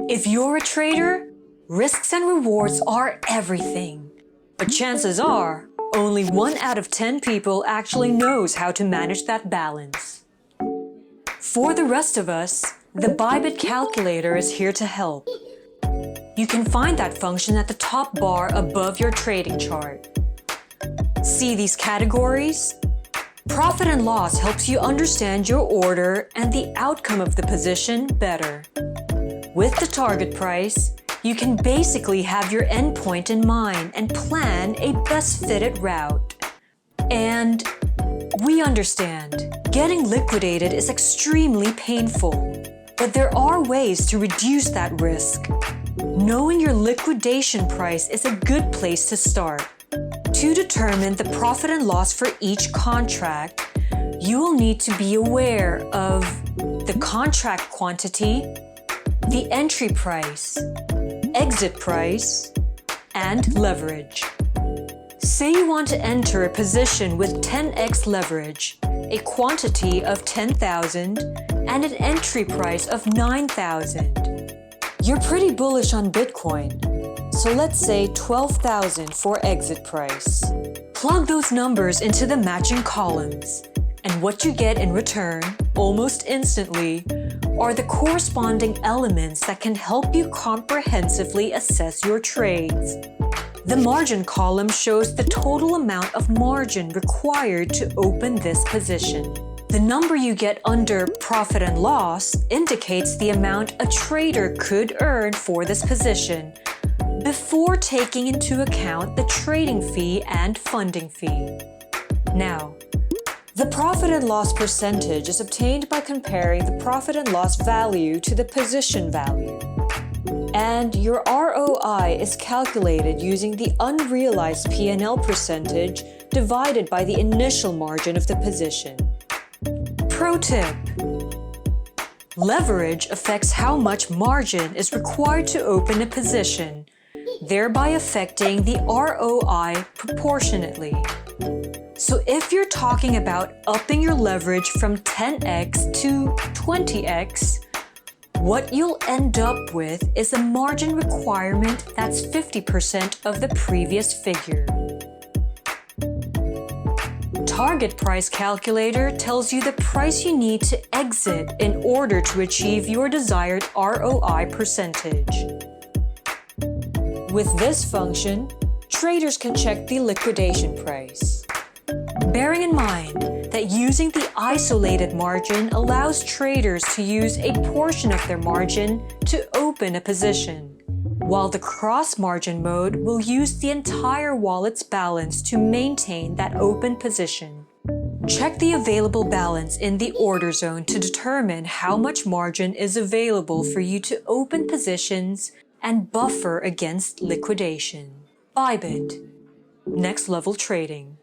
If you're a trader, risks and rewards are everything. But chances are, only 1 out of 10 people actually knows how to manage that balance. For the rest of us, the Bybit Calculator is here to help. You can find that function at the top bar above your trading chart. See these categories? Profit and loss helps you understand your order and the outcome of the position better. With the target price, you can basically have your endpoint in mind and plan a best-fitted route. And we understand, getting liquidated is extremely painful, but there are ways to reduce that risk. Knowing your liquidation price is a good place to start. To determine the profit and loss for each contract, you will need to be aware of the contract quantity, the entry price, exit price, and leverage. Say you want to enter a position with 10x leverage, a quantity of 10,000, and an entry price of 9,000. You're pretty bullish on Bitcoin, so let's say 12,000 for exit price. Plug those numbers into the matching columns, and what you get in return, almost instantly, are the corresponding elements that can help you comprehensively assess your trades. The margin column shows the total amount of margin required to open this position. The number you get under profit and loss indicates the amount a trader could earn for this position before taking into account the trading fee and funding fee. Now, the profit and loss percentage is obtained by comparing the profit and loss value to the position value. And your ROI is calculated using the unrealized P&L percentage divided by the initial margin of the position. Pro tip: leverage affects how much margin is required to open a position, thereby affecting the ROI proportionately. So if you're talking about upping your leverage from 10x to 20x, what you'll end up with is a margin requirement that's 50% of the previous figure. Target price calculator tells you the price you need to exit in order to achieve your desired ROI percentage. With this function, traders can check the liquidation price. Bearing in mind that using the isolated margin allows traders to use a portion of their margin to open a position, while the cross-margin mode will use the entire wallet's balance to maintain that open position. Check the available balance in the order zone to determine how much margin is available for you to open positions and buffer against liquidation. Bybit. Next level trading.